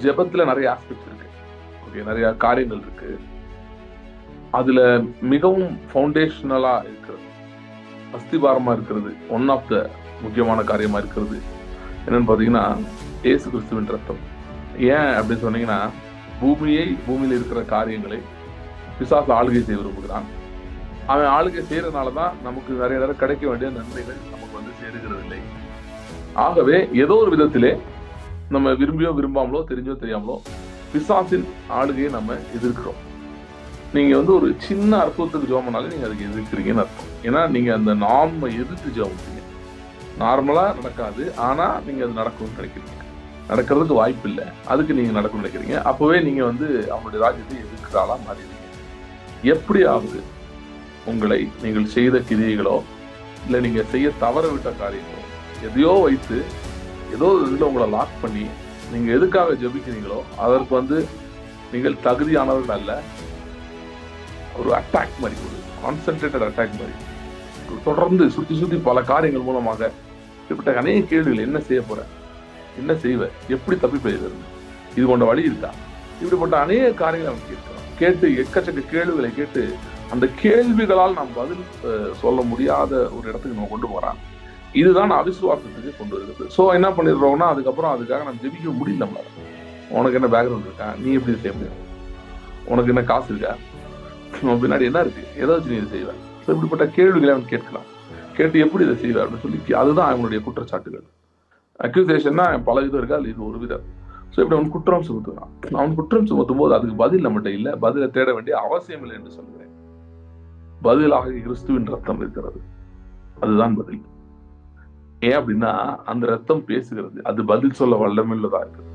ஜெபத்துல நிறைய ஆஸ்பெக்ட்ஸ் இருக்கு. ஓகே, நிறைய காரியங்கள் இருக்கு. அதுல மிகவும் ஃபவுண்டேஷனலா இருக்கிறது, அஸ்திபாரமா இருக்கிறது, ஒன் ஆஃப் த முக்கியமான காரியமா இருக்கிறது என்னன்னு பாத்தீங்கன்னா இயேசு கிறிஸ்துவின் ரத்தம். ஏன் அப்படின்னு சொன்னீங்கன்னா, பூமியில் இருக்கிற காரியங்களை பிசாசு ஆளுகை செய்ய விரும்புகிறான். அவன் ஆளுகை செய்யறதுனாலதான் நமக்கு நிறைய நேரம் கிடைக்க வேண்டிய நன்மைகள் நமக்கு வந்து சேருகிறது இல்லை. ஆகவே ஏதோ ஒரு விதத்திலே நம்ம விரும்பியோ விரும்பாமலோ தெரிஞ்சோ தெரியாமலோ பிசாசின் ஆளுகையை நம்ம எதிர்க்கிறோம். நீங்க வந்து ஒரு சின்ன அற்புதத்துக்கு ஜெபம் பண்ணாலே நீங்க அதுக்கு எதிர்க்கிறீங்கன்னு அர்த்தம். ஏன்னா நீங்க அந்த நார்மை எதிர்த்து ஜெபம் பண்ணீங்க. நார்மலா நடக்காது, ஆனா நீங்க அது நடக்கும்னு நினைக்கிறீங்க. நடக்கிறதுக்கு வாய்ப்பு இல்லை, அதுக்கு நீங்க நடக்கும்னு நினைக்கிறீங்க. அப்பவே நீங்க வந்து அவங்களுடைய ராஜ்யத்தை எதிர்க்கிறாளா மாறிடுவீங்க. எப்படியாவது உங்களை நீங்கள் செய்த கிரியைகளோ இல்லை நீங்க செய்ய தவற விட்ட காரியங்களோ எதையோ வைத்து ஏதோ இதுல உங்களை லாக் பண்ணி நீங்க எதுக்காக ஜெபிக்கிறீங்களோ அதற்கு வந்து நீங்கள் தகுதியானவர்கள் அல்ல. ஒரு அட்டாக் மாதிரி, ஒரு கான்சென்ட்ரேட்டட் அட்டாக் மாதிரி தொடர்ந்து சுத்தி சுத்தி பல காரியங்கள் மூலமாக இப்படிப்பட்ட அநேக கேள்விகள். என்ன செய்ய போற, என்ன செய்வ, எப்படி தப்பிப்பது, இது கொண்ட வழி இருக்கா, இப்படிப்பட்ட அநேக காரியங்களை அவன் கேட்கிறான். கேட்டு எக்கச்சக்க கேள்விகளை கேட்டு அந்த கேள்விகளால் நாம் பதில் சொல்ல முடியாத ஒரு இடத்துக்கு நம்ம கொண்டு போறான். இதுதான் அவிசுவாசத்துக்கு கொண்டு வருகிறது. ஸோ என்ன பண்ணிடுறோம்னா, அதுக்கப்புறம் அதுக்காக நம்ம ஜெபிக்க முடியல. நம்மளால, உனக்கு என்ன பேக்ரவுண்ட் இருக்கா, நீ எப்படி செய்ய முடியும், உனக்கு என்ன காசு இருக்கா, பின்னாடி என்ன இருக்கு, எதை வச்சு நீ இதை செய்வ. ஸோ இப்படிப்பட்ட கேள்விகளை அவன் கேட்கலாம். கேட்டு எப்படி இதை செய்வ அப்படின்னு சொல்லி அதுதான் அவனுடைய குற்றச்சாட்டுகள். அக்யூசேஷன்னா பல விதம் இருக்கா, அது இது ஒரு விதம். ஸோ இப்படி அவன் குற்றம் சுமத்துறான். அவன் குற்றம் சுமத்தும் போது அதுக்கு பதில் நம்மகிட்ட இல்லை, பதிலை தேட வேண்டிய அவசியம் இல்லை என்று சொல்கிறேன். பதிலாக கிறிஸ்துவின் ரத்தம் இருக்கிறது, அதுதான் பதில். ஏன் அப்படின்னா அந்த ரத்தம் பேசுகிறது, அது பதில் சொல்ல வல்லமையுள்ளதா இருக்கு.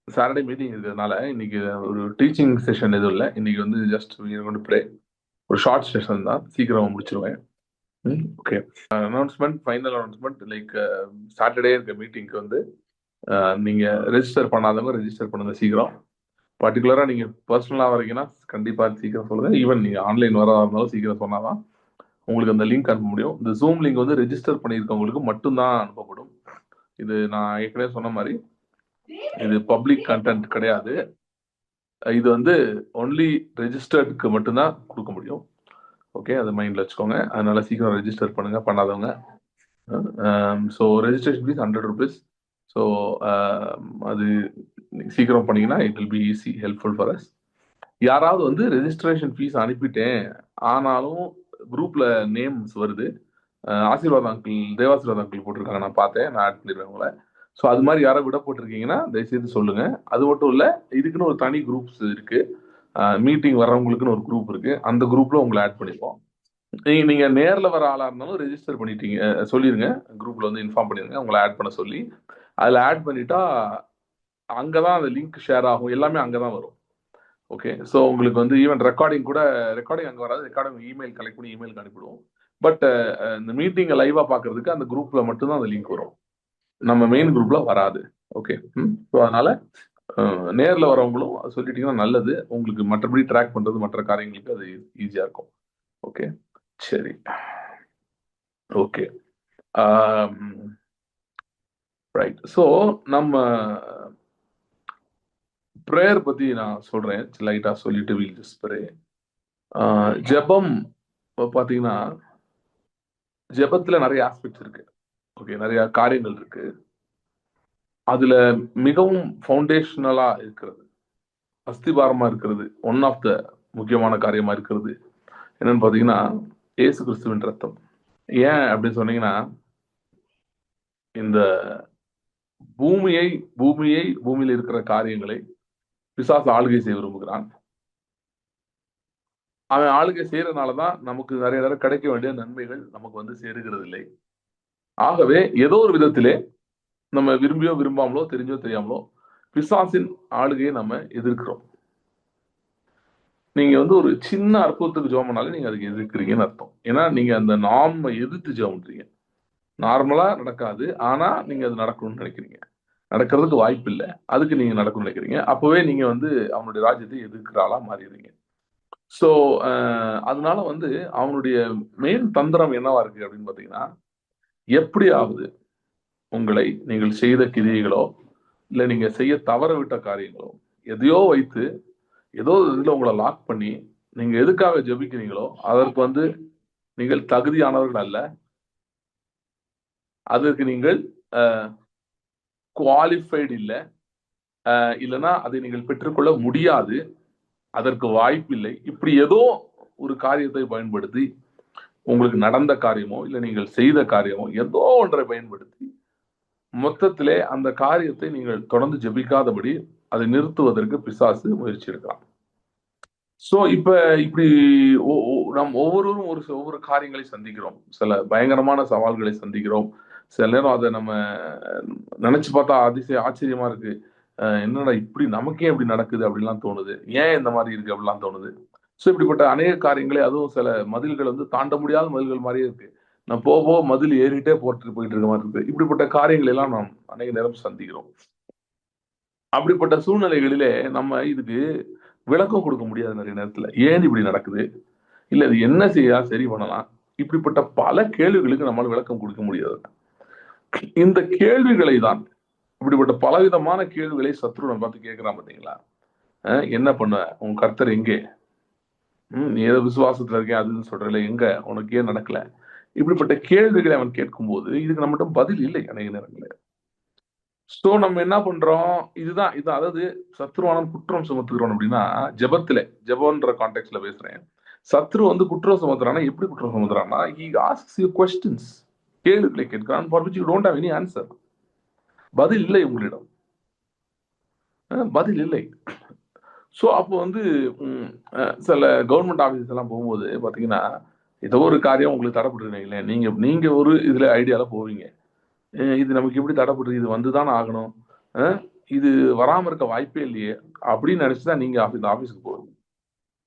சாட்டர்டே மீட்டிங் இருக்கிறதுனால இன்னைக்கு ஒரு டீச்சிங் செஷன் எதுவும் இல்லை. இன்னைக்கு வந்து ஜஸ்ட் ப்ரே, ஒரு ஷார்ட் செஷன் தான், சீக்கிரமா முடிச்சிருவேன். Okay, announcement, final announcement. Like Saturday இருக்க மீட்டிங்க்கு வந்து நீங்க ரெஜிஸ்டர் பண்ணாதவங்க ரெஜிஸ்டர் பண்ணுங்க சீக்கிரம். பர்டிகுலரா நீங்க பர்சனலா வரீங்கன்னா கண்டிப்பா சீக்கிரம் சொல்லுங்க. ஈவன் நீங்க ஆன்லைன் வரதா இருந்தாலும் சீக்கிரம் சொன்னாதான் உங்களுக்கு அந்த லிங்க் அனுப்ப முடியும். இந்த ஜூம் லிங்க் வந்து ரெஜிஸ்டர் பண்ணியிருக்கவங்களுக்கு மட்டும்தான் அனுப்பப்படும். இது நான் ஏற்கனவே சொன்ன மாதிரி இது பப்ளிக் கண்டென்ட் கிடையாது. இது வந்து ஒன்லி ரெஜிஸ்டர்டுக்கு மட்டும்தான் கொடுக்க முடியும். ஓகே, அதை மைண்ட்ல வச்சுக்கோங்க. அதனால சீக்கிரம் ரெஜிஸ்டர் பண்ணுங்க பண்ணாதவங்க. So registration fees 100 rupees. So அது சீக்கிரம் பண்ணீங்கன்னா it will be easy, helpful for us. யாராவது வந்து ரெஜிஸ்ட்ரேஷன் ஃபீஸ் அனுப்பிட்டேன் ஆனாலும் குரூப்ல நேம்ஸ் வருது, ஆசீர்வாத் அங்கிள், தேவாசீர்வாத் அங்கிள் போட்டிருக்காங்க, நான் பார்த்தேன், நான் ஆட் பண்ணிடுவேன் உங்களை. ஸோ அது மாதிரி யாரை விட போட்டிருக்கீங்கன்னா தயவுசெய்து சொல்லுங்க. அது மட்டும் இல்லை, இதுக்குன்னு ஒரு தனி குரூப்ஸ் இருக்கு, மீட்டிங் வர்றவங்களுக்குன்னு ஒரு குரூப் இருக்கு, அந்த குரூப்ல உங்களை ஆட் பண்ணிப்போம். நீங்க நேர்ல வர ஆளா இருந்தாலும் ரெஜிஸ்டர் பண்ணிட்டீங்க சொல்லிருங்க, குரூப்ல வந்து இன்ஃபார்ம் பண்ணிருங்க உங்களை ஆட் பண்ண சொல்லி. அதுல ஆட் பண்ணிட்டா அங்கதான் அந்த லிங்க் ஷேர் ஆகும், எல்லாமே அங்கதான் வரும். ஓகே, ஸோ உங்களுக்கு வந்து ஈவன் ரெக்கார்டிங் கூட, ரெக்கார்டிங் அங்கே வராது, ரெக்கார்டிங் இமெயில் கலெக்ட் பண்ணி இமெயிலுக்கு அனுப்பிடுவோம். பட் இந்த மீட்டிங்கை லைவா பார்க்கறதுக்கு அந்த குரூப்ல மட்டும்தான் அந்த லிங்க் வரும், நம்ம மெயின் குரூப்ல வராது. ஓகே, ஸோ அதனால நேரில் வரவங்களும் சொல்லிட்டீங்கன்னா நல்லது, உங்களுக்கு மற்றபடி ட்ராக் பண்றது மற்ற காரியங்களுக்கு அது ஈஸியா இருக்கும். ஓகே, சரி, ஓகே, ரைட். ஸோ நம்ம ப்ரேயர் பத்தி நான் சொல்றேன், லைட்டா சொல்லிட்டு வில் ஜஸ்ட் ப்ரே. ஜெபம் பாத்தீங்கன்னா ஜெபத்துல நிறைய ஆஸ்பெக்ட்ஸ் இருக்கு. ஓகே, நிறைய காரியங்கள் இருக்கு. அதுல மிகவும் ஃபவுண்டேஷனலா இருக்கிறது, அஸ்திபாரமா இருக்கிறது, ஒன் ஆஃப் த முக்கியமான காரியமா இருக்கிறது என்னன்னு பாத்தீங்கன்னா இயேசு கிறிஸ்துவின் ரத்தம். ஏன் அப்படின்னு சொன்னீங்கன்னா, இந்த பூமியில் இருக்கிற காரியங்களை பிசாசு ஆளுகை செய்ய விரும்புகிறான். அவன் ஆளுகை செய்யறதுனாலதான் நமக்கு நிறைய நேரம் கிடைக்க வேண்டிய நன்மைகள் நமக்கு வந்து சேருகிறது இல்லை. ஆகவே ஏதோ ஒரு விதத்திலே நம்ம விரும்பியோ விரும்பாமலோ தெரிஞ்சோ தெரியாமலோ பிசாசின் ஆளுகையை நம்ம எதிர்க்கிறோம். நீங்க வந்து ஒரு சின்ன அற்புதத்துக்கு ஜெபம் பண்ணாலே நீங்க அதுக்கு எதிர்க்கிறீங்கன்னு அர்த்தம். ஏன்னா நீங்க அந்த நார்மை எதிர்த்து ஜெபம் பண்றீங்க. நார்மலா நடக்காது, ஆனா நீங்க அது நடக்கணும்னு நினைக்கிறீங்க. நடக்கிறதுக்கு வாய்ப்பு இல்லை, அதுக்கு நீங்க நடக்கணும்னு நினைக்கிறீங்க. அப்பவே நீங்க வந்து அவனுடைய ராஜ்யத்தை எதிர்க்கிறாளா மாறிடுறீங்க. ஸோ அதனால வந்து அவனுடைய மெயின் தந்திரம் என்னவா இருக்கு அப்படின்னு பார்த்தீங்கன்னா, எப்படியாவது உங்களை நீங்கள் செய்த கிரியைகளோ இல்ல நீங்க செய்ய தவறவிட்ட காரியங்களோ எதையோ வைத்து ஏதோ ஒரு இதுல உங்களை லாக் பண்ணி நீங்க எதுக்காக ஜெபிக்கிறீங்களோ அதற்கு வந்து நீங்கள் தகுதியானவர்கள் அல்ல, அதற்கு நீங்கள் குவாலிஃபைடு இல்லை, இல்லைன்னா அதை நீங்கள் பெற்றுக்கொள்ள முடியாது, அதற்கு வாய்ப்பில்லை, இப்படி ஏதோ ஒரு காரியத்தை பயன்படுத்தி உங்களுக்கு நடந்த காரியமோ இல்ல நீங்கள் செய்த காரியமோ ஏதோ ஒன்றை பயன்படுத்தி மொத்தத்திலே அந்த காரியத்தை நீங்கள் தொடர்ந்து ஜெபிக்காதபடி அதை நிறுத்துவதற்கு பிசாசு முயற்சி எடுக்கலாம். சோ இப்ப இப்படி நம் ஒவ்வொருவரும் ஒவ்வொரு காரியங்களை சந்திக்கிறோம், சில பயங்கரமான சவால்களை சந்திக்கிறோம். சில நேரம் அதை நம்ம நினைச்சு பார்த்தா ஆச்சரியமா இருக்கு. என்னடா இப்படி நமக்கே இப்படி நடக்குது அப்படிலாம் தோணுது, ஏன் இந்த மாதிரி இருக்கு அப்படிலாம் தோணுது. ஸோ இப்படிப்பட்ட அநேக காரியங்களே, அதுவும் சில மதில்கள் வந்து தாண்ட முடியாத மதில்கள் மாதிரியே இருக்கு. நான் போக போக மதில் ஏறிட்டே போயிட்டு இருக்க மாதிரி இருக்கு. இப்படிப்பட்ட காரியங்கள் எல்லாம் நாம் அநேக நேரம் சந்திக்கிறோம். அப்படிப்பட்ட சூழ்நிலைகளிலே நம்ம இதுக்கு விளக்கம் கொடுக்க முடியாது நிறைய நேரத்துல. ஏன் இப்படி நடக்குது, இல்ல இது என்ன செய்யா சரி பண்ணலாம், இப்படிப்பட்ட பல கேள்விகளுக்கு நம்மளால விளக்கம் கொடுக்க முடியாது. இந்த கேள்விகளை தான், இப்படிப்பட்ட பலவிதமான கேள்விகளை சத்ருவை பார்த்து கேட்கிறான் பாத்தீங்களா. என்ன பண்ண, உன் கர்த்தர் எங்கே, நீ ஏதோ விசுவாசத்துல இருக்கேன் அதுன்னு சொல்றல, எங்க உனக்கு ஏன் நடக்கல, இப்படிப்பட்ட கேள்விகளை அவன் கேட்கும்போது இதுக்கு நம்மகிட்ட பதில் இல்லை அநேக நேரங்களில். சோ நம்ம என்ன பண்றோம், இதுதான் அதாவது சத்ருவானன் குற்றம் சுமத்துகிறோம் அப்படின்னா, ஜெபன்ற கான்டெக்ட்ல பேசுறேன். சத்ரு வந்து குற்றம் சுமத்துறானா, எப்படி குற்றம் சுமத்துறான்னா, he asks you questions, கேள்விகளை கேட்கிறான், for which you don't have any answer. பதில் இல்லை உங்களிடம், பதில் இல்லை. ஸோ அப்போ வந்து சில கவர்மெண்ட் ஆஃபீஸ் எல்லாம் போகும்போது பார்த்தீங்கன்னா, ஏதோ ஒரு காரியம் உங்களுக்கு தடைப்பட்டுருக்கீங்களே, நீங்க ஒரு இதுல ஐடியால போவீங்க, இது நமக்கு எப்படி தடைப்படுது, இது வந்துதான் ஆகணும், இது வராம இருக்க வாய்ப்பே இல்லையே அப்படின்னு நினைச்சுதான் நீங்க ஆபீஸுக்கு போவீங்க.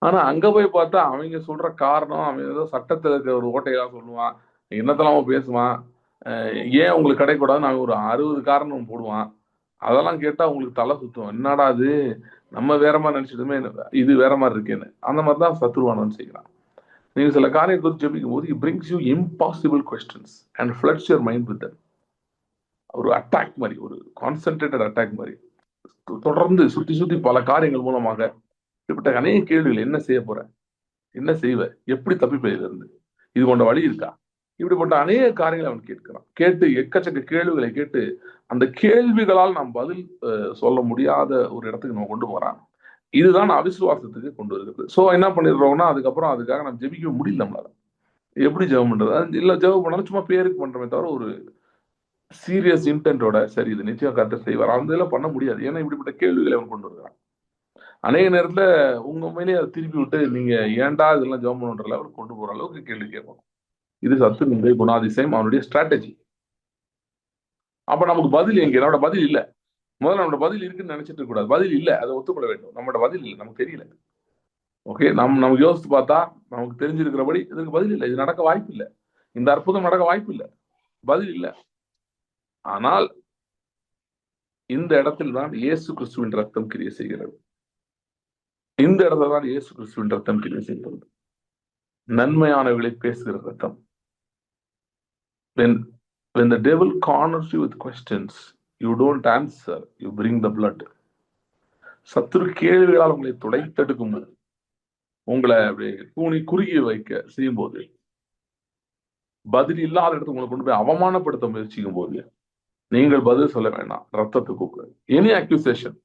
ஆனா அங்க போய் பார்த்தா அவங்க சொல்ற காரணம், அவன் ஏதோ சட்டத்துல இருக்க ஒரு ஓட்டையெல்லாம் சொல்லுவான், என்னத்தெல்லாம் பேசுவான், ஏன் உங்களுக்கு கிடைக்கூடாதுன்னு அவன் ஒரு 60 காரணம் போடுவான். அதெல்லாம் கேட்டா உங்களுக்கு தலை சுத்தும், என்னடா அது நம்ம வேற மாதிரி நினைச்சிட்டுமே இது வேற மாதிரி இருக்கேன்னு. அந்த மாதிரிதான் சத்ருவானவன் செய்கிறான். நீங்க சில காரியத்தை ஜெபிக்கும் போது he brings you impossible questions and floods your mind with them. ஒரு அட்டாக் மாதிரி, ஒரு கான்சென்ட்ரேட்டட் அட்டாக் மாதிரி தொடர்ந்து சுத்தி சுத்தி பல காரியங்கள் மூலமாக இப்படிப்பட்ட அநேக கேள்விகள், என்ன செய்ய போற, என்ன செய்வ, எப்படி தப்பிப்ப இதுல இருந்து, இது கொண்ட வழி இருக்கா, இப்படிப்பட்ட அநேக காரியங்களை அவன் கேட்கிறான். கேட்டு எக்கச்சக்க கேள்விகளை கேட்டு அந்த கேள்விகளால் நாம் பதில் சொல்ல முடியாத ஒரு இடத்துக்கு நம்ம கொண்டு போறான். இதுதான் அவிசுவாசத்துக்கு கொண்டு வருகிறது. சோ என்ன பண்ணிடுறோம்னா, அதுக்கப்புறம் அதுக்காக நம்ம ஜெபிக்க முடியல நம்மளால. எப்படி ஜெபம் பண்றது, இல்ல ஜெபம் பண்ணாலும் சும்மா பேருக்கு பண்றமே தவிர ஒரு சீரியஸ் இன்டென்டோட சரி இது நிச்சயம் கர்த்தர் செய்வார் அந்த இதெல்லாம் பண்ண முடியாது. ஏன்னா இப்படிப்பட்ட கேள்விகளை அவன் கொண்டு வருகிறான். அநேக நேரத்துல உங்க உண்மையிலேயே அதை திருப்பி விட்டு நீங்க ஏன்டா இதெல்லாம் ஜெபம் பண்ணுன்ற லெவலுக்கு கொண்டு போற அளவுக்கு கேள்வி கேட்கணும். இது சத்துருவினுடைய குணாதிசயம், அவனுடைய ஸ்ட்ராட்டஜி. அப்ப நமக்கு பதில் எங்க, நம்மளோட பதில் இல்ல. முதல்ல நம்மளோட பதில் இருக்குன்னு நினைச்சிட்டு இருக்க கூடாது. பதில் இல்ல, அதை ஒத்துக்கொள்ள வேண்டும். நம்மளோட பதில் இல்லை, நமக்கு தெரியல. ஓகே, நமக்கு யோசித்து பார்த்தா நமக்கு தெரிஞ்சிருக்கிறபடி இதுக்கு பதில் இல்லை, இது நடக்க வாய்ப்பு இல்லை, இந்த அற்புதம் நடக்க வாய்ப்பு இல்லை, பதில் இல்லை. ஆனால் இந்த இடத்தில் தான் இயேசு கிறிஸ்துவின் ரத்தம் கிரியை செய்கிறது. இந்த இடத்துல தான் இயேசு கிறிஸ்துவின் ரத்தம் கிரியை செய்கிறது. நன்மையானவர்களை பேசுகிற ரத்தம். When the devil corners you with questions, you don't answer, you bring the blood. சத்துரு கேள்விகளால் உங்களை துடைத்தெடுக்கும் போது, உங்களை கூனி குறுகி வைக்க செய்யும் போது, பதில் இல்லாத இடத்துக்கு உங்களை கொண்டு போய் அவமானப்படுத்த முயற்சிக்கும் போது, நீங்கள் பதில் சொல்ல வேண்டாம், ரத்தத்தை கூப்பிடு. எனி அக்யூசேஷன்,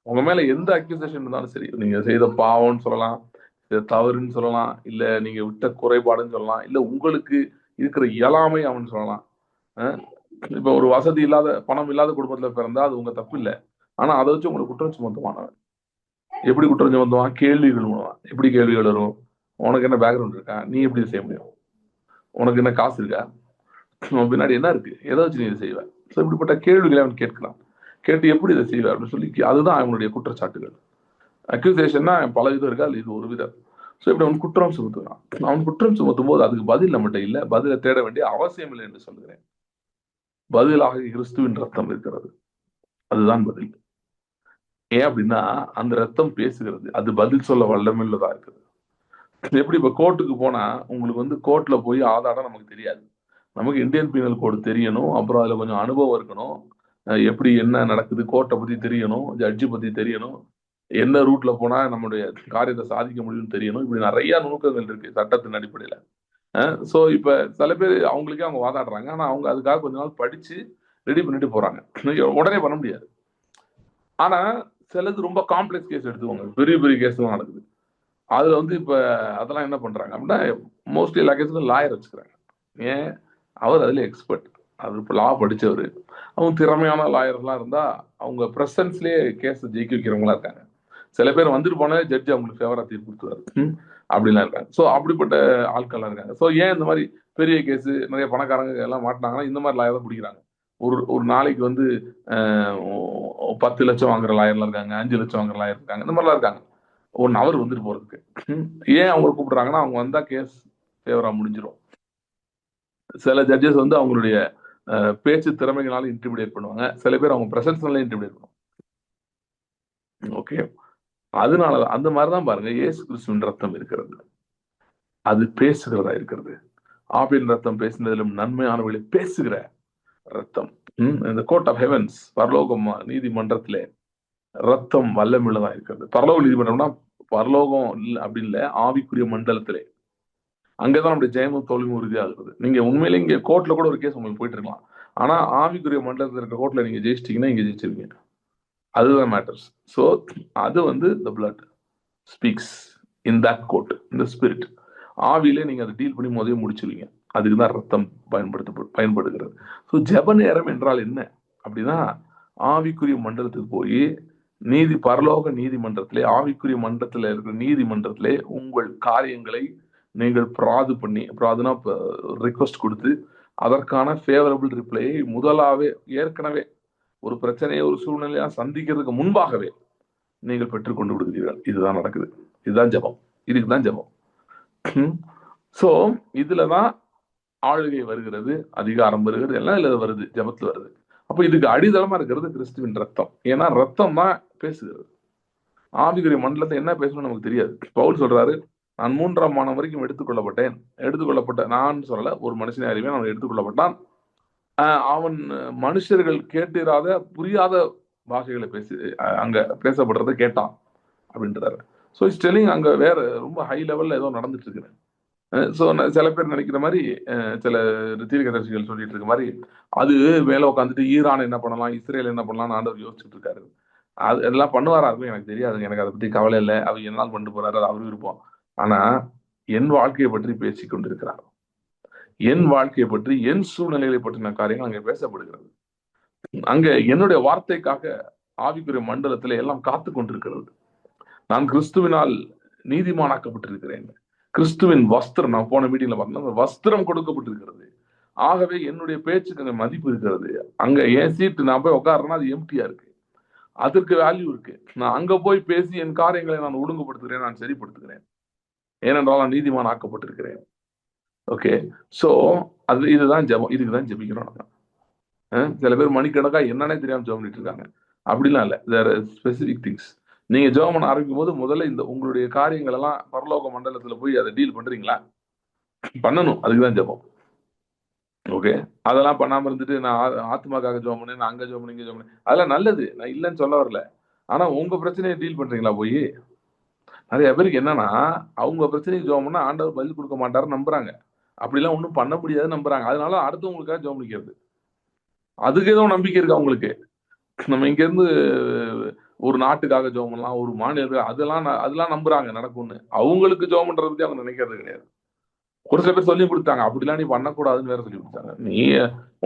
உங்க மேல எந்த அக்யூசேஷன் இருந்தாலும் சரி, நீங்க செய்த பாவம்னு சொல்லலாம், தவறுன்னு சொல்லலாம், இல்ல நீங்க விட்ட குறைபாடுன்னு சொல்லலாம், இல்ல உங்களுக்கு இருக்கிற இயலாமை அவன் சொல்லலாம். இப்ப ஒரு வசதி இல்லாத, பணம் இல்லாத குடும்பத்துல பிறந்தா அது உங்க தப்பு இல்லை. ஆனா அதை வச்சு உங்களுக்கு குற்றம் சுமத்துவானவன். எப்படி குற்றம் சுமத்துவான், கேள்விகள் மூலமா. எப்படி கேள்விகள் வரும், உனக்கு என்ன பேக்ரவுண்ட் இருக்கா, நீ எப்படி செய்ய முடியும், உனக்கு என்ன காசு இருக்கா, பின்னாடி என்ன இருக்கு, எதை வச்சு நீ இதை செய்வ. ஸோ இப்படிப்பட்ட கேள்விகளை அவன் கேட்கலாம். கேட்டு எப்படி இதை செய்வ அப்படின்னு சொல்லி, அதுதான் அவனுடைய குற்றச்சாட்டுகள். அக்யூசேஷன்னா பல விதம் இருக்கா, இது ஒரு விதம். ஸோ இப்படி அவன் குற்றம் சுமத்துவான். அவன் குற்றம் சுமத்தும் போது அதுக்கு பதில் நம்மகிட்ட இல்லை, பதிலை தேட வேண்டிய அவசியம் இல்லை என்று சொல்கிறேன். பதிலாக கிறிஸ்துவின் ரத்தம் இருக்கிறது, அதுதான் பதில். ஏன் அப்படின்னா அந்த ரத்தம் பேசுகிறது, அது பதில் சொல்ல வல்லமையுள்ளதா இருக்குது. எப்படி இப்ப கோர்ட்டுக்கு போனா உங்களுக்கு வந்து கோர்ட்ல போய் ஆதாரம் நமக்கு தெரியாது. நமக்கு இந்தியன் பீனல் கோடு தெரியணும். அப்புறம் அதுல கொஞ்சம் அனுபவம் இருக்கணும். எப்படி என்ன நடக்குது, கோர்ட்டை பத்தி தெரியணும், ஜட்ஜி பத்தி தெரியணும், என்ன ரூட்ல போனா நம்முடைய காரியத்தை சாதிக்க முடியும்னு தெரியணும். இப்படி நிறைய நுணுக்கங்கள் இருக்கு சட்டத்தின் அடிப்படையில. சோ இப்ப சில பேர் அவங்களுக்கே அவங்க வாதாடுறாங்க. ஆனா அவங்க அதுக்காக கொஞ்ச நாள் படிச்சு ரெடி பண்ணிட்டு போறாங்க. உடனே பண்ண முடியாது. ஆனா சிலது ரொம்ப காம்ப்ளெக்ஸ் கேஸ் எடுத்துக்கோங்க. பெரிய பெரிய கேஸ் எல்லாம் நடக்குது. அதுல வந்து இப்ப அதெல்லாம் என்ன பண்றாங்க அப்படின்னா, மோஸ்ட்லி எல்லா கேஸுக்கும் லாயர் வச்சுக்கிறாங்க. ஏன்? அவர் அதுல எக்ஸ்பர்ட். அவர் இப்ப லா படிச்சவரு. அவங்க திறமையான லாயர்லாம் இருந்தா அவங்க பிரசன்ஸ்லயே கேஸ் ஜெயிக்க வைக்கிறவங்களா இருக்காங்க. சில பேர் வந்துட்டு போனாலே ஜட்ஜி அவங்களுக்கு ஃபேவரா தீர்ப்பு கொடுத்துருவாரு. அப்படிலாம் இருக்காங்க. ஸோ அப்படிப்பட்ட ஆட்கள்லாம் இருக்காங்க. ஸோ ஏன் இந்த மாதிரி பெரிய கேஸ் நிறைய பணக்காரங்க எல்லாம் மாட்டினாங்கன்னா இந்த மாதிரி லாயர் தான் பிடிக்கிறாங்க. ஒரு ஒரு நாளைக்கு வந்து 10 லட்சம் வாங்குற லாயர்லாம் இருக்காங்க, 5 லட்சம் வாங்குற லாயர் இருக்காங்க, இந்த மாதிரிலாம் இருக்காங்க. 1 ஹவர் வந்துட்டு போறதுக்கு. ஏன் அவங்க கூப்பிடுறாங்கன்னா அவங்க வந்தா கேஸ் ஃபேவரா முடிஞ்சிடும். சில ஜட்ஜஸ் வந்து அவங்களுடைய பேச்சு திறமைகளால இன்டிமிடேட் பண்ணுவாங்க. சில பேர் அவங்க பிரசன்ஸ்னால இன்டிமிடேட் பண்ணுவாங்க. ஓகே, அதனால அந்த மாதிரிதான் பாருங்க இயேசு கிறிஸ்துவின் ரத்தம் இருக்கிறது. அது பேசுகிறதா இருக்கிறது. ஆபின் ரத்தம் பேசினதிலும் நன்மையானவர்களை பேசுகிற ரத்தம். இந்த கோர்ட் ஆஃப் ஹெவன்ஸ், பரலோகம் நீதிமன்றத்திலே ரத்தம் வல்லமுள்ளதா இருக்கிறது. பரலோக நீதிமன்றம்னா பரலோகம் இல்ல அப்படி இல்ல, ஆவிக்குரிய மண்டலத்திலே. அங்கதான் நம்முடைய ஜெயமும் தோல்வியும் உறுதியாகிறது. நீங்க உண்மையிலே இங்க கோர்ட்ல கூட ஒரு கேஸ் உங்களுக்கு போயிட்டு இருக்கலாம். ஆனா ஆவிக்குரிய மண்டலத்தில் இருக்க கோர்ட்ல நீங்க ஜெயிச்சிட்டீங்கன்னா இங்க ஜெயிச்சிருவீங்க. அதுதான் மேட்டர்ஸ். ஸோ அது வந்து the blood speaks in that court, இந்த ஸ்பிரிட். ஆவியிலே நீங்க அதை டீல் பண்ணி முதல்ல முடிச்சிருவீங்க. அதுக்கு தான் ரத்தம் பயன்படுகிறது. ஸோ ஜெப நேரம் என்றால் என்ன அப்படின்னா, ஆவிக்குரிய மண்டலத்துக்கு போய் பரலோக நீதிமன்றத்திலே, ஆவிக்குரிய மன்றத்தில் இருக்கிற நீதிமன்றத்திலே உங்கள் காரியங்களை நீங்கள் பிராதுனா ரிக்வஸ்ட் கொடுத்து அதற்கான ஃபேவரபிள் ரிப்ளையை முதலாவே ஏற்கனவே ஒரு பிரச்சனையை ஒரு சூழ்நிலையா சந்திக்கிறதுக்கு முன்பாகவே நீங்கள் பெற்றுக்கொண்டு விடுகிறீர்கள். இதுதான் நடக்குது. இதுதான் ஜெபம். இதுக்குதான் ஜெபம். சோ இதுலதான் ஆளுகை வருகிறது, அதிகாரம் வருகிறது, எல்லாம் இதுல வருது, ஜெபத்துல வருது. அப்ப இதுக்கு அடித்தளமா இருக்கிறது கிறிஸ்துவின் ரத்தம். ஏன்னா ரத்தம் தான் பேசுகிறது. ஆவிக்குரிய மண்டலத்தை என்ன பேசணும்னு நமக்கு தெரியாது. பவுல் சொல்றாரு, நான் 3ஆம் மானம் வரைக்கும் எடுத்துக்கொள்ளப்பட்ட நான் சொல்லல, ஒரு மனுஷனை அறிவேன், அவன் எடுத்துக்கொள்ளப்பட்டான். அவன் மனுஷர்கள் கேட்டிராத புரியாத பாஷைகளை அங்க பேசப்படுறத கேட்டான் அப்படின்றாரு. ஸோ இட்ஸ் டெல்லிங் அங்க வேற ரொம்ப ஹை லெவல்ல ஏதோ நடந்துட்டு இருக்கு. ஸோ சில பேர் நினைக்கிற மாதிரி, சில தீர்க்கதரிசிகள் சொல்லிட்டு இருக்க மாதிரி, அது மேல உட்காந்துட்டு ஈரான் என்ன பண்ணலாம், இஸ்ரேல் என்ன பண்ணலாம்னு ஆண்டவர் யோசிச்சுட்டு இருக்காரு. அது எல்லாம் பண்ணுவாரா இருக்கும் எனக்கு தெரியாது. எனக்கு அதை பத்தி கவலை இல்லை. அவர் என்னால் பண்ணிட்டு போறாரு, அது அவரு விருப்பம். ஆனா என் வாழ்க்கையை பற்றி பேசிக் கொண்டிருக்கிறார். என் வாழ்க்கையை பற்றி, என் சூழ்நிலைகளை பற்றின காரியங்கள் அங்கே பேசப்படுகிறது. அங்க என்னுடைய வார்த்தைக்காக ஆவிக்குரிய மண்டலத்திலே எல்லாம் காத்து கொண்டிருக்கிறது. நான் கிறிஸ்துவினால் நீதிமானாக்கப்பட்டிருக்கிறேன். கிறிஸ்துவின் வஸ்திரம், நான் போன மீட்டிங்ல பார்த்தேன், வஸ்திரம் கொடுக்கப்பட்டிருக்கிறது. ஆகவே என்னுடைய பேச்சுக்கு அங்க மதிப்பு இருக்கிறது. அங்க என் சீட்டு நான் போய் உட்காருன்னா அது எம்டியா இருக்கு. அதற்கு வேல்யூ இருக்கு. நான் அங்க போய் பேசி என் காரியங்களை நான் ஒழுங்குபடுத்துகிறேன், நான் சரிப்படுத்துகிறேன். ஏனென்றால் நான் நீதிமான் ஆக்கப்பட்டிருக்கிறேன். ஓகே, சோ இதுதான் ஜெபம். இதுக்குதான் ஜெபிக்கிறோம். சில பேர் மணிக்கணக்கா என்னன்னே தெரியாம ஜெபம் பண்ணிட்டு இருக்காங்க. அப்படிலாம் இல்ல. There are specific things. நீங்க ஜெபம் பண்ண ஆரம்பிக்கும் போது முதல்ல இந்த உங்களுடைய காரியங்கள் எல்லாம் பரலோக மண்டலத்துல போய் அதை டீல் பண்றீங்களா? பண்ணணும். அதுக்குதான் ஜெபம். ஓகே, அதெல்லாம் பண்ணாம இருந்துட்டு நான் ஆத்மாக்காக ஜெபம் பண்ணேன், நான் அங்க ஜெபம் பண்ணி இங்க ஜெபம் பண்ணேன், அதெல்லாம் நல்லது, நான் இல்லைன்னு சொல்ல வரல. ஆனா உங்க பிரச்சனையை டீல் பண்றீங்களா போய்? நிறைய பேருக்கு என்னன்னா, அவங்க பிரச்சனைக்கு ஜெபம் பண்ணா ஆண்டவர் பதில் கொடுக்க மாட்டாருன்னு நம்புறாங்க. அப்படிலாம் ஒன்றும் பண்ண முடியாதுன்னு நம்புறாங்க. அதனால அடுத்தவங்களுக்காக ஜெபம் பண்ணிக்கிறது. அதுக்கு ஏதோ நம்பிக்கை இருக்கு அவங்களுக்கு. நம்ம இங்க இருந்து ஒரு நாட்டுக்காக ஜெபம் பண்ணலாம், ஒரு மாநிலத்துக்காக, அதெல்லாம் நம்புறாங்க நடக்கும்னு. அவங்களுக்கு ஜெபம் பண்றத பத்தி அவங்க நினைக்கிறது கிடையாது. ஒரு சில பேர் சொல்லி கொடுத்தாங்க, அப்படிலாம் நீ பண்ணக்கூடாதுன்னு வேற சொல்லி கொடுத்தாங்க. நீ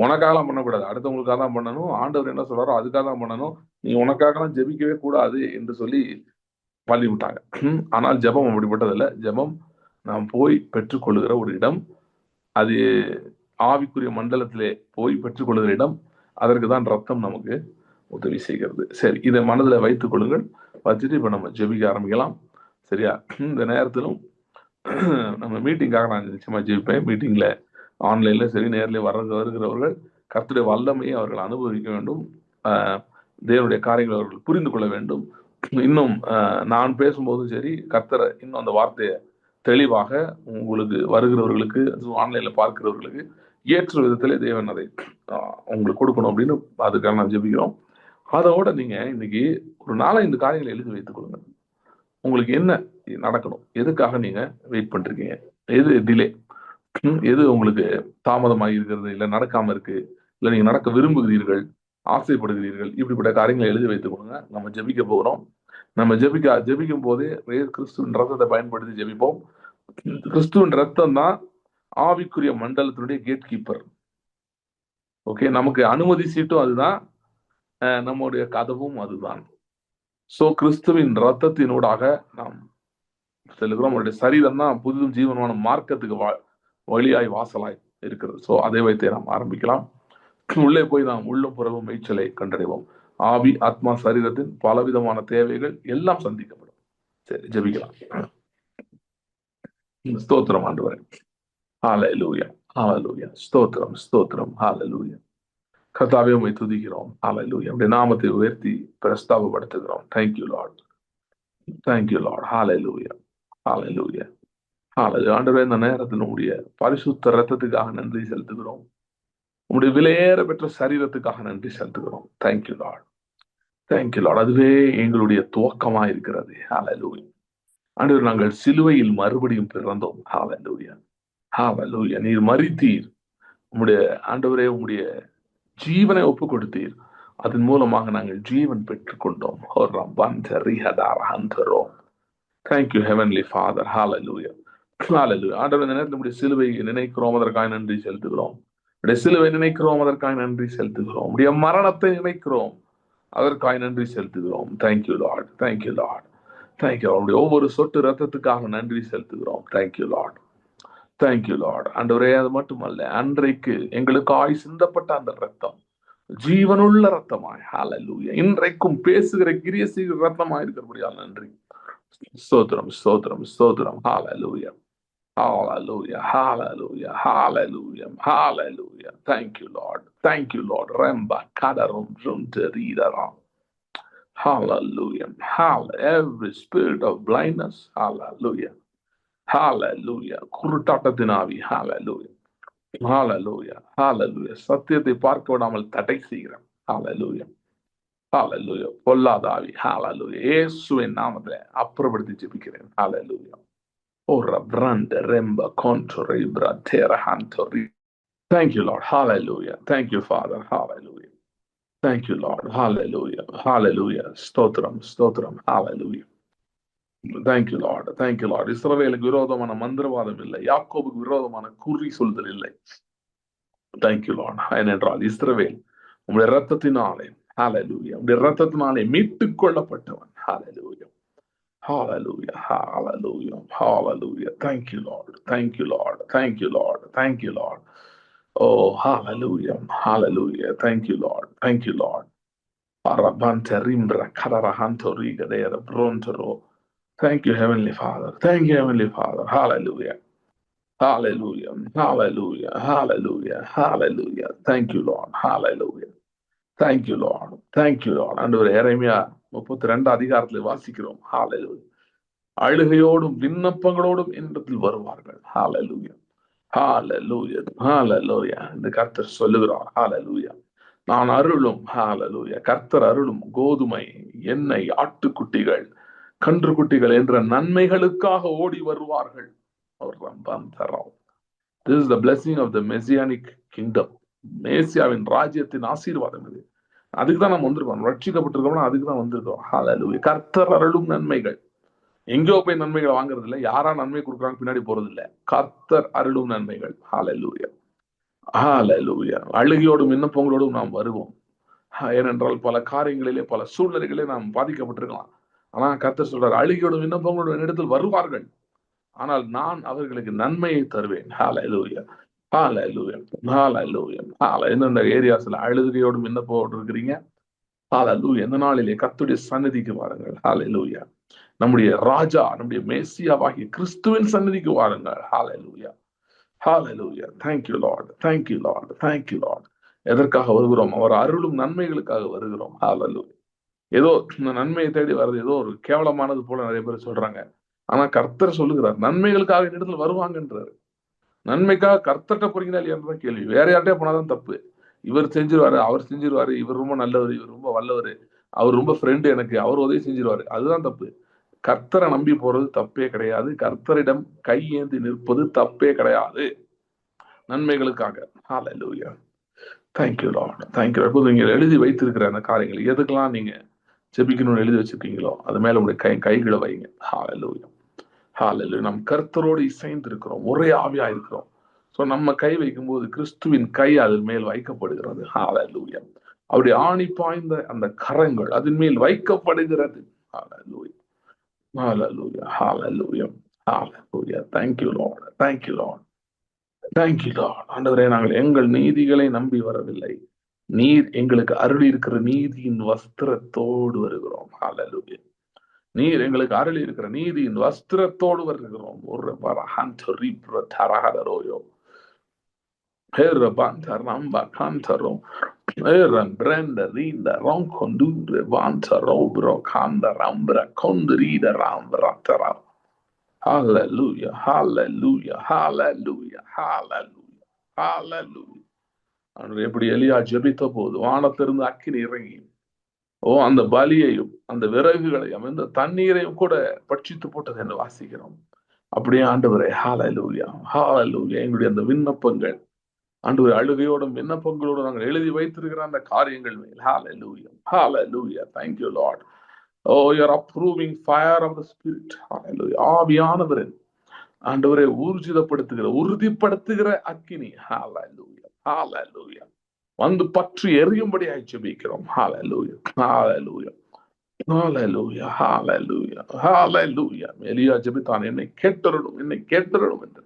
உனக்காகலாம் பண்ணக்கூடாது, அடுத்தவங்களுக்காக தான் பண்ணணும். ஆண்டவர் என்ன சொல்றாரோ அதுக்காக தான் பண்ணணும். நீ உனக்காகலாம் ஜெபிக்கவே கூடாது என்று சொல்லி பள்ளி விட்டாங்க. ஆனால் ஜெபம் அப்படிப்பட்டது இல்லை. ஜெபம் நாம் போய் பெற்றுக்கொள்ளுகிற ஒரு இடம். அது ஆவிக்குரிய மண்டலத்திலே போய் பெற்றுக்கொள்ளுகிற இடம். அதற்கு தான் ரத்தம் நமக்கு உதவி செய்கிறது. சரி, இதை மனதில் வைத்துக் கொள்ளுங்கள். வச்சுட்டு இப்ப நம்ம ஜெபிக்க ஆரம்பிக்கலாம். சரியா? இந்த நேரத்திலும் நம்ம மீட்டிங்காக நான் நிச்சயமா ஜெபிப்பேன். மீட்டிங்ல ஆன்லைன்ல சரி, நேரில் வருகிறவர்கள் கர்த்தருடைய வல்லமையை அவர்கள் அனுபவிக்க வேண்டும். தேவனுடைய காரியங்களை அவர்கள் புரிந்து கொள்ள வேண்டும். இன்னும் நான் பேசும்போதும் சரி, கர்த்தரை இன்னும் அந்த வார்த்தையை தெளிவாக உங்களுக்கு வருகிறவர்களுக்கு, ஆன்லைன்ல பார்க்கிறவர்களுக்கு ஏற்ற விதத்திலே தேவன் அதை உங்களுக்கு கொடுக்கணும் அப்படின்னு அதுக்காக நான் ஜெபிக்கிறோம். அதோட நீங்க இன்னைக்கு ஒரு நாளை இந்த காரியங்களை எழுதி வைத்துக் கொள்ளுங்க. உங்களுக்கு என்ன நடக்கணும், எதுக்காக நீங்க வெயிட் பண்றீங்க, எது டிலே, எது உங்களுக்கு தாமதமாக இருக்கிறது, இல்ல நடக்காம இருக்கு, இல்ல நீங்க நடக்க விரும்புகிறீர்கள், ஆசைப்படுகிறீர்கள், இப்படிப்பட்ட காரியங்களை எழுதி வைத்துக் கொள்ளுங்க. நம்ம ஜெபிக்க போகிறோம். நம்ம ஜெபிக்கும் போதே கிறிஸ்துவின் ரத்தத்தை பயன்படுத்தி ஜெபிப்போம். கிறிஸ்துவின் ரத்தம் தான் ஆவிக்குரிய மண்டலத்தினுடைய கேட் கீப்பர். ஓகே, நமக்கு அனுமதி சீட்டும் அதுதான், நம்முடைய கதவும் அதுதான். சோ கிறிஸ்துவின் ரத்தத்தினூடாக நாம் செல்கிறோம். அவருடைய சரீரம் தான் புதுதும் ஜீவனமான மார்க்கத்துக்கு வழியாய் வாசலாய் இருக்கிறது. சோ அதை வைத்தே நாம் ஆரம்பிக்கலாம். உள்ளே போய் நாம் உள்ளும் புறவும் மேய்ச்சலை கண்டடைவோம். ஆவி, ஆத்மா, சரீரத்தின் பலவிதமான தேவைகள் எல்லாம் சந்திக்கப்படும். சரி, ஜெபிக்கலாம். ஸ்தோத்திரம் ஆண்டவரே. ஹல்லேலூயா, ஹல்லேலூயா. ஸ்தோத்திரம், ஸ்தோத்திரம். ஹல்லேலூயா. கர்த்தாவே உம்மை துதிக்கிறோம். ஹல்லேலூயா. உம்முடைய நாமத்தை உயர்த்தி பிரஸ்தாபப்படுத்துகிறோம். Thank you Lord. Thank you Lord. ஹல்லேலூயா, ஹல்லேலூயா, ஹல்லேலூயா. ஆண்டவரே, இந்த நேரத்தில் உம்முடைய பரிசுத்த இரத்தத்துக்காக நன்றி செலுத்துகிறோம். உம்முடைய விலையேற பெற்ற சரீரத்துக்காக நன்றி செலுத்துகிறோம். Thank you Lord. Thank you Lord. அதுவே எங்களுடைய துவக்கமா இருக்கிறது. ஹல்லேலூயா. ஆண்டவரே, நாங்கள் சிலுவையில் மறுபடியும் பிறந்தோம். ஹல்லேலூயா, ஹல்லேலூயா. நீர் மரித்தீர். உம்முடைய ஆண்டவரே, உம்முடைய ஜீவனை ஒப்பு கொடுத்தீர். அதன் மூலமாக நாங்கள் ஜீவன் பெற்றுக்கொண்டோம். Thank you Heavenly Father. Hallelujah, hallelujah. ஆண்டவரே, இந்த நேரத்தில் நம்முடைய சிலுவையை நினைக்கிறோம், அதற்காக நன்றி செலுத்துகிறோம். உடைய சிலுவை நினைக்கிறோம், அதற்காக நன்றி செலுத்துகிறோம். உடைய மரணத்தை நினைக்கிறோம், அதற்காக நன்றி செலுத்துகிறோம். Thank you Lord. Thank you Lord. Thank you Lord. ஒவ்வொரு சொட்டு ரத்தத்துக்காக நன்றி செலுத்துகிறோம். Thank you Lord. Thank you Lord. ஆண்டவரே, அது மட்டுமல்ல, அன்றைக்கு எங்களுக்காய் சிந்தப்பட்ட அந்த ரத்தம் ஜீவனுள்ள ரத்தமாய், ஹல்லேலூயா, இன்றைக்கும் பேசுகிற கிரிய செய்கிற ரத்தமாய் இருக்கிறபடியால் நன்றி. ஸ்தோத்திரம், ஸ்தோத்திரம், ஸ்தோத்திரம். ஹல்லேலூயா, hallelujah, hallelujah, hallelujah, hallelujah. Thank you Lord. Thank you Lord. Remba kadarum runteridara. Hallelujah, hallelujah. Every spirit of blindness, hallelujah, hallelujah. குருட்டாட்டத்தினாவி, hallelujah, hallelujah, hallelujah. சத்தியத்தை பார்க்க விடாமல் தடை செய்கிறேன். hallelujah, hallelujah. பொல்லாதாவி, hallelujah, இயேசுவின் நாமத்திலே அப்புறப்படுத்தி ஜெபிக்கிறேன். hallelujah. Ora brande remba contori bratera hantori. Thank you Lord. Hallelujah. Thank you Father. Hallelujah. Thank you Lord. Hallelujah. Hallelujah. Stotram, stotram. Hallelujah. Thank you Lord. Thank you Lord. இஸ்ரவேலுக்கு விரோதமான மந்திரவாதம் இல்லை, யாக்கோபுக்கு விரோதமான குறி சொல்தல் இல்லை. Thank you Lord. ஏனென்றால் இஸ்ரவேல் உம்முடைய இரத்தத்தினாலே, hallelujah, உம்முடைய இரத்தத்தினாலே மீட்டுக் கொள்ளப்பட்டவன். hallelujah, hallelujah, hallelujah, hallelujah. Thank you Lord. Thank you Lord. Thank you Lord. Thank you Lord. Oh, hallelujah, hallelujah. Thank you Lord. Thank you Lord. Arabante rimbra kadarahanto rigadera brontoro. Thank you Heavenly Father. Thank you Heavenly Father. Hallelujah, hallelujah, hallelujah, hallelujah, hallelujah. Thank you Lord. Hallelujah. Thank you Lord. Thank you Lord. ஆண்டவரே, எரேமியா 32 அதிகாரத்தில் வாசிக்கிறோம். ஹalleluya. அழுகையோடும் விண்ணப்பங்களோடும் என்னிடத்தில் வருவார்கள். ஹalleluya, ஹalleluya, ஹalleluya. இந்த கர்த்தர் சொல்லுகிறார். ஹalleluya. நான் அருளும், ஹalleluya, கர்த்தர் அருளும் கோதுமை, எண்ணெய், ஆட்டுக்குட்டிகள், கன்றுக்குட்டிகள் என்ற நன்மைகளுக்காக ஓடி வருவார்கள். This is the blessing of the Messianic kingdom. மேசியாவின் ராஜ்யத்தின் ஆசீர்வாதம் இது. அதுக்கு தான் நம்ம வந்திருக்கோம். ரட்சிக்கப்பட்டிருக்கோம்னா அதுக்கு தான் வந்திருக்கோம். ஹalleluya. கர்த்தர் அருளும் நன்மைகள். எங்கேயோ போய் நன்மைகளை வாங்குறது இல்லை, யாரா நன்மை கொடுக்குறாங்க பின்னாடி போறது இல்லை. கர்த்தர் அருளும் நன்மைகள். ஹalleluya, ஹalleluya. அழுகையோடும் விண்ணப்பங்களோடும் நாம் வருவோம். ஏனென்றால் பல காரியங்களிலே, பல சூழ்நிலைகளிலே நாம் பாதிக்கப்பட்டிருக்கலாம். ஆனா கர்த்தர் சொல்றார், அழுகையோடும் விண்ணப்பங்களோடும் என்னிடத்தில் வருவார்கள், ஆனால் நான் அவர்களுக்கு நன்மையை தருவேன். ஹalleluya, ஹalleluya, ஹalleluya. எந்தெந்த ஏரியாஸ்ல அழுகையோடும் விண்ணப்போடு இருக்கிறீங்க, ஹalleluya, இந்த நாளிலே கர்த்தருடைய சந்நிதிக்கு வாருங்கள். ஹalleluya. நம்முடைய ராஜா, நம்முடைய மேசியாவாகிய கிறிஸ்துவின் சந்நிதிக்கு வாருங்கள். ஹalleluya, ஹalleluya. Thank you Lord. Thank you Lord. Thank you Lord. எதற்காக வருகிறோம்? அவர் அருளும் நன்மைகளுக்காக வருகிறோம். ஹalleluya. ஏதோ நன்மையை தேடி வர்றது ஏதோ ஒரு கேவலமானது போல நிறைய பேர் சொல்றாங்க. ஆனா கர்த்தர் சொல்லுகிறார் நன்மைகளுக்காக என்னிடத்துல வருவாங்கன்றாரு. நன்மைக்காக கர்த்தர்ட்ட போறீங்களா இல்லையான்றதான் கேள்வி. வேற யார்கிட்டயே போனாதான் தப்பு. இவர் செஞ்சிருவாரு, அவர் செஞ்சிருவாரு, இவர் ரொம்ப நல்லவர், இவர் ரொம்ப வல்லவர், அவர் ரொம்ப ஃப்ரெண்டு எனக்கு, அவர் உதவி செஞ்சிருவாரு, அதுதான் தப்பு. கர்த்தரை நம்பி போறது தப்பே கிடையாது. கர்த்தரிடம் கையேந்தி நிற்பது தப்பே கிடையாது. நன்மைகளுக்காக. ஹalleluya. Thank you Lord. Thank you. இப்போது நீங்க எழுதி வைத்திருக்கிற அந்த காரியங்கள் எதுக்கெல்லாம் நீங்க ஜெபிக்கணும்னு எழுதி வச்சிருக்கீங்களோ அது மேல உங்களுடைய கைகளை வைங்க. ஹalleluya. ஹalleluya. நம் கர்த்தரோடு இசைந்து இருக்கிறோம், ஒரே ஆவியா இருக்கிறோம். சோ நம்ம கை வைக்கும்போது கிறிஸ்துவின் கை அதன் மேல் வைக்கப்படுகிறது. ஹalleluya. அவருடைய ஆணி பாய்ந்த அந்த கரங்கள் அதன் மேல் வைக்கப்படுகிறது. ஹalleluya. Hallelujah. Hallelujah. Hallelujah. Thank you, Lord. Thank you, Lord. Thank you, Lord. ஆண்டவரே, நாங்கள் எங்கள் நீதிகளை நம்பி வரவில்லை. நீர் எங்களுக்கு அருளி இருக்கிற நீதியின் வஸ்திரத்தோடு வருகிறோம். Hallelujah. நீர் எங்களுக்கு அருளி இருக்கிற நீதியின் வஸ்திரத்தோடு வருகிறோம். ஒரு வரஹந்தரி பிரதரஹரோயோ. Herabantharamba cantaro. Eran brenda rinda roncondure vanta robro canda rambra condrida rambra tara. Hallelujah, hallelujah, hallelujah, hallelujah, hallelujah. அன்று எப்படி எலியா ஜெபித்த போது வானத்திலிருந்து அக்கினி இறங்கி அந்த பலியையும் அந்த விறகுகளையும் இந்த தண்ணீரையும் கூட பட்சித்து போட்டது என்று வாசிக்கிறோம். அப்படியே ஆண்டவரே, ஹalleluya, ஹalleluya. எங்களுடைய அந்த விண்ணப்பங்கள் ஆண்டவரே, அழுகையோடும் விண்ணப்பங்களோடும் நாங்கள் எழுதி வைத்திருக்கிற அந்த காரியங்கள் மேல் hallelujah, hallelujah. Thank you Lord. Oh, you're approving fire of the spirit. Hallelujah. ஆவியானவரின் ஆண்டவரை ஊர்ஜிதப்படுத்துகிற உறுதிப்படுத்துகிற அக்கினி. ஹalleluya, hallelujah. வந்து பற்றி எரியும்படியாய் ஜெபிக்கிறோம். ஹalleluya, hallelujah, hallelujah, hallelujah, hallelujah. எலியா ஜெபித்தான், என்னை கேட்டருளும், என்னை கேட்டருளும் என்று.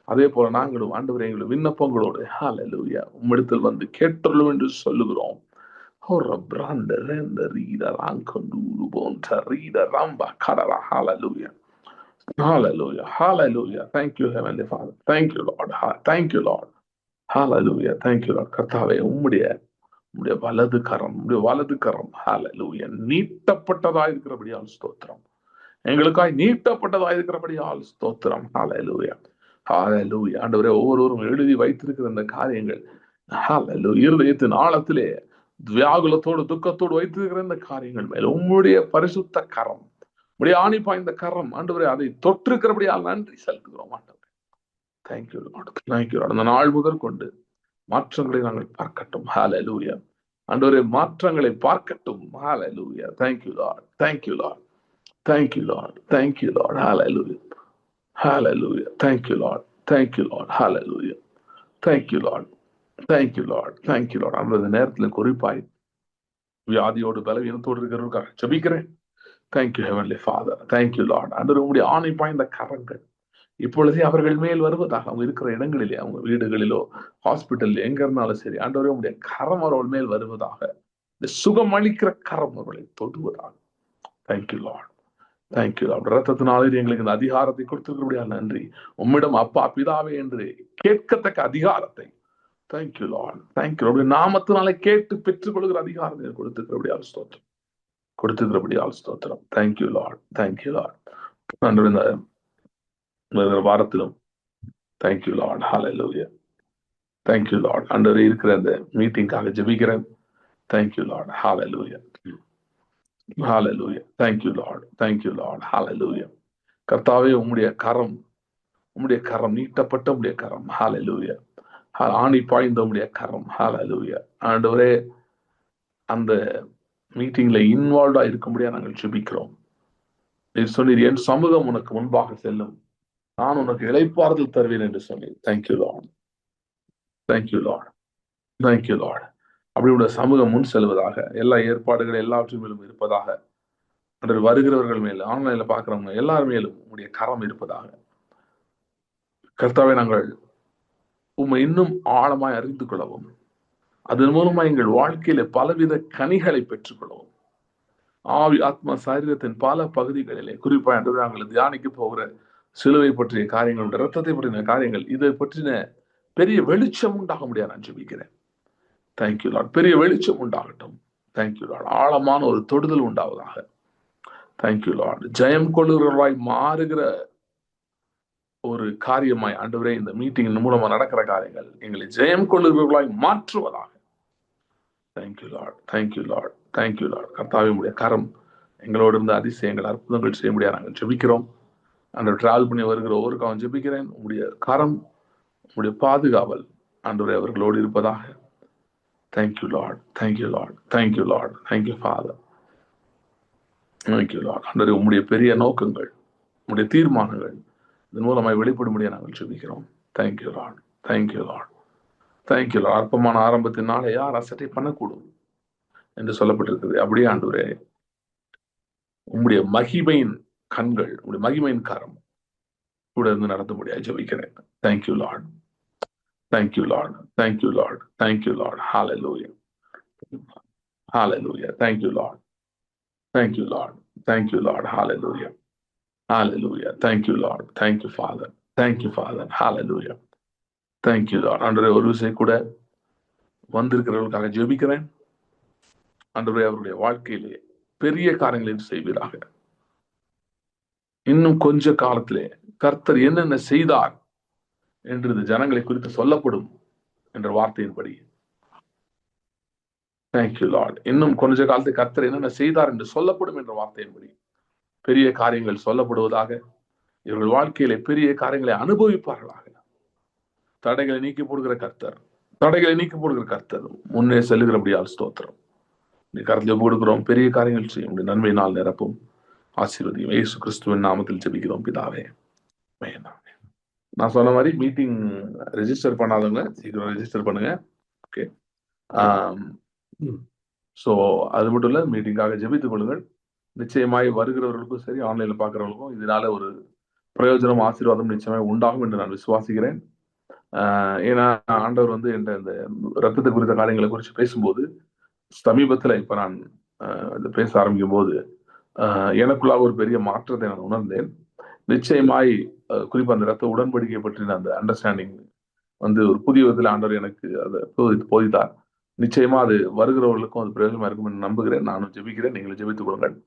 அதே போல நாங்களும் ஆண்டவரே எங்களுடைய விண்ணப்பங்களோடு ஹalleluya உம்மிடத்தில் வந்து கேட்டருளும் என்று சொல்லுகிறோம். Hallelujah. Hallelujah. Hallelujah. Thank you, Heavenly Father. Thank you, Lord. Thank you, Lord. Hallelujah. Thank you, Lord. கர்த்தாவே, உம்முடைய வலது கரம் ஹalleluya நீட்டப்பட்டதாய் இருக்கிறபடியால் ஸ்தோத்திரம். எங்களுக்காய் நீட்டப்பட்டதாய் இருக்கிறபடியால் ஸ்தோத்திரம். ஹalleluya. ஹalleluya. ஆண்டவரே, ஒவ்வொருவரும் எழுதி வைத்திருக்கிற இந்த காரியங்கள் ஹalleluya இருதயத்தின் ஆழத்திலே வியாகுலத்தோடு துக்கத்தோடு வைத்திருக்கிற இந்த காரியங்கள் மேல் உம்முடைய பரிசுத்த கரம், உம்முடைய ஆணி பாய்ந்த கரம் ஆண்டவரே அதை தொற்றிருக்கிறபடியால் நன்றி செலுத்துகிறோம். ஆண்டவரே, தேங்க்யூ லார்ட், தேங்க்யூ லார்ட். அந்த நாள் முதல் கொண்டு மாற்றங்களை நாங்கள் பார்க்கட்டும். ஹalleluya. ஆண்டவரே, மாற்றங்களை பார்க்கட்டும். ஹalleluya. Thank you Lord, thank you Lord, thank you Lord, thank you Lord. ஹalleluya, ஹalleluya. Thank you Lord, thank you Lord. ஹalleluya. Thank you Lord, thank you Lord, thank you Lord. அந்த நேரத்தில் குறிப்பாய் வியாதியோடு பலவீனத்தோடு இருக்கிறவர்களுக்காக ஜெபிக்கிறேன். Thank you heavenly father, thank you Lord. ஆண்டவரே, உம்முடைய ஆணை பாய்ந்த கரங்கள் இப்பொழுதே அவர்கள் மேல் வருவதாக, அவங்க இருக்கிற இடங்களிலே, அவங்க வீடுகளிலோ ஹாஸ்பிட்டல் எங்க இருந்தாலும் சரி, ஆண்டவரே உங்களுடைய கரம் அவர்கள் மேல் வருவதாக, இந்த சுகம் அளிக்கிற கரம் அவர்களை தொடுவதாக. Thank you Lord, thank you Lord. ரத்தத்தினாலே எங்களுக்கு இந்த அதிகாரத்தை கொடுத்திருக்கிறபடியா நன்றி. உம்மிடம் அப்பா பிதாவே என்று கேட்கத்தக்க அதிகாரத்தை தேங்க்யூ லார்ட், தேங்க்யூ. நாமத்தினாலே கேட்டு பெற்றுக் கொள்கிற அதிகாரத்தை கொடுத்திருக்கிறபடியால் ஸ்தோத்திரம், கொடுத்திருக்கிறபடியால் ஸ்தோத்திரம். Thank you Lord, thank you Lord. நன்றி. இந்த வாரத்திலும் தேங்க்யூ லார்ட். ஹalleluya, தேங்க்யூ லார்ட். ஆண்டவரே, இருக்கிற அந்த மீட்டிங்காக ஜெபிக்கிறேன். Thank you Lord. ஹalleluya, ஹalleluya. Thank you Lord, thank you Lord. Hallelujah. கர்த்தாவே, உம்முடைய கரம் நீட்டப்பட்ட உம்முடைய கரம். ஹalleluya. ஆணி பாய்ந்த உம்முடைய கரம். ஹalleluya. ஆண்டவரே, அந்த மீட்டிங்ல இன்வால்வ்டா இருக்க முடியாது நாங்கள் ஜெபிக்கிறோம். நீர் சொன்னீர், என் சமூகம் உனக்கு முன்பாக செல்லும், நான் உனக்கு இளைப்பாறுதல் தருவேன் என்று சொன்னேன். Thank you Lord, thank you Lord, thank you Lord. அப்படி உடைய சமூகம் முன் செல்வதாக, எல்லா ஏற்பாடுகள் எல்லாவற்றின் மேலும் இருப்பதாக, அன்று வருகிறவர்கள் மேல், ஆன்லைன்ல பார்க்கிறவங்க எல்லார் மேலும் உங்களுடைய கரம் இருப்பதாக. கர்த்தாவே, நாங்கள் உம்மை இன்னும் ஆழமாய் அறிந்து கொள்ளவும், அதன் மூலமா எங்கள் வாழ்க்கையில பலவித கனிகளை பெற்றுக் கொள்ளவும், ஆவி ஆத்மா சரீரத்தின் பல பகுதிகளிலே குறிப்பாக நாங்கள் தியானிக்க போகிற சிலுவை பற்றிய காரியங்கள், ரத்தத்தை பற்றின காரியங்கள், இதை பற்றின பெரிய வெளிச்சம் உண்டாக முடியாது நான் ஜெபிக்கிறேன். Thank you Lord. பெரிய வெளிச்சம் உண்டாகட்டும். Thank you Lord. ஆழமான ஒரு தொடுதல் உண்டாவதாக. Thank you Lord. ஜெயம் கொள்ளுகிறவர்களாய் மாறுகிற ஒரு காரியமாய் ஆண்டவரே இந்த மீட்டிங் மூலமா நடக்கிற காரியங்கள் எங்களை ஜெயம் கொள்ளுகிறவர்களாய் மாற்றுவதாக. Thank you Lord, thank you Lord, thank you Lord. கர்த்தாவே உடைய கரம் எங்களோடு இருந்து அதிசயங்கள் அற்புதங்கள் செய்ய முடியாது நாங்கள் ஜெபிக்கிறோம். அந்த டிராவல் பண்ணி வருகிற ஒவ்வொருக்காவும் ஜெபிக்கிறேன். உங்களுடைய கரம், உங்களுடைய பாதுகாவல் ஆண்டவரே அவர்களோடு இருப்பதாக. Thank you Lord, thank you Lord, thank you Lord, thank you Father, thank you Lord. ஆண்டவரே உங்களுடைய பெரிய நோக்கங்கள், உங்களுடைய தீர்மானங்கள் இதன் மூலமாய் வெளிப்படும்படியாக நாங்கள் ஜெபிக்கிறோம். Thank you Lord, thank you Lord, thank you Lord. அற்பமான ஆரம்பத்தினால யார் அசட்டை பண்ணக்கூடும் என்று சொல்லப்பட்டிருக்கிறது. அப்படியே ஆண்டவரே உங்களுடைய மகிமையின் கண்கள், உங்களுடைய மகிமையின் கரம் கூட இருந்து நடத்த முடியாது ஜெபிக்கிறேன். Thank you Lord, thank you Lord, thank you Lord, thank you Lord. ஹalleluya, ஹalleluya. Thank you Lord, thank you Lord, thank you Lord. ஹalleluya, ஹalleluya. Thank you Lord, thank you Father, thank you Father. Hallelujah, thank you Lord. ஆண்டவரே ஒரு விஷயம் கூட வந்திருக்கிறவர்களுக்காக ஜெபிக்கிறேன். ஆண்டவரே அவருடைய வாழ்க்கையிலே பெரிய காரியங்களையும் செய்வீராக. இன்னும் கொஞ்ச காலத்திலே கர்த்தர் என்னென்ன செய்தார் என்று இந்த ஜனங்களை குறித்து சொல்லப்படும் என்ற வார்த்தையின்படி. Thank you Lord. இன்னும் கொஞ்ச காலத்தில் கர்த்தர் என்னென்ன செய்தார் என்று சொல்லப்படும் என்ற வார்த்தையின்படி பெரிய காரியங்கள் சொல்லப்படுவதாக. இவர்கள் வாழ்க்கையிலே பெரிய காரியங்களை அனுபவிப்பார்களாக. தடைகளை நீக்கி போடுகிற கர்த்தர், தடைகளை நீக்கி போடுகிற கர்த்தர் முன்னே செல்லுகிறபடியால் ஸ்தோத்திரம். நீ கருத்தில் கொடுக்கிறோம். பெரிய காரியங்கள் செய்யும். நன்மை நாள் நிரப்பும். ஆசீர்வதியும். இயேசு கிறிஸ்துவின் நாமத்தில் ஜெபிக்கிறோம் பிதாவே. நான் சொன்ன மாதிரி மீட்டிங் ரெஜிஸ்டர் பண்ணாதவங்க சீக்கிரம் ரெஜிஸ்டர் பண்ணுங்க. ஓகே. ஸோ அது மட்டும் இல்லை, மீட்டிங்காக ஜெபித்துக் கொள்ளுங்கள். நிச்சயமாய் வருகிறவர்களுக்கும் சரி, ஆன்லைன்ல பார்க்குறவர்களுக்கும் இதனால ஒரு பிரயோஜனம், ஆசீர்வாதம் நிச்சயமாய் உண்டாகும் என்று நான் விசுவாசிக்கிறேன். ஏன்னா ஆண்டவர் வந்து என்ற இந்த ரத்தத்தை குறித்த காரியங்களை குறித்து பேசும்போது சமீபத்துல இப்ப நான் பேச ஆரம்பிக்கும் போது எனக்குள்ளாக ஒரு பெரிய மாற்றத்தை நான் உணர்ந்தேன். நிச்சயமாய் குறிப்பா அந்த ரத்த உடன்படிக்கை பற்றின அந்த அண்டர்ஸ்டாண்டிங் வந்து ஒரு புதிய விதத்தில் ஆண்டவர் எனக்கு அதை போதித்தார். நிச்சயமா அது வருகிறவர்களுக்கும் அது பிரயோஜனமா இருக்கும் என்று நம்புகிறேன். நானும் ஜெபிக்கிறேன். நீங்களும் ஜெபித்துக் கொள்ளுங்கள்.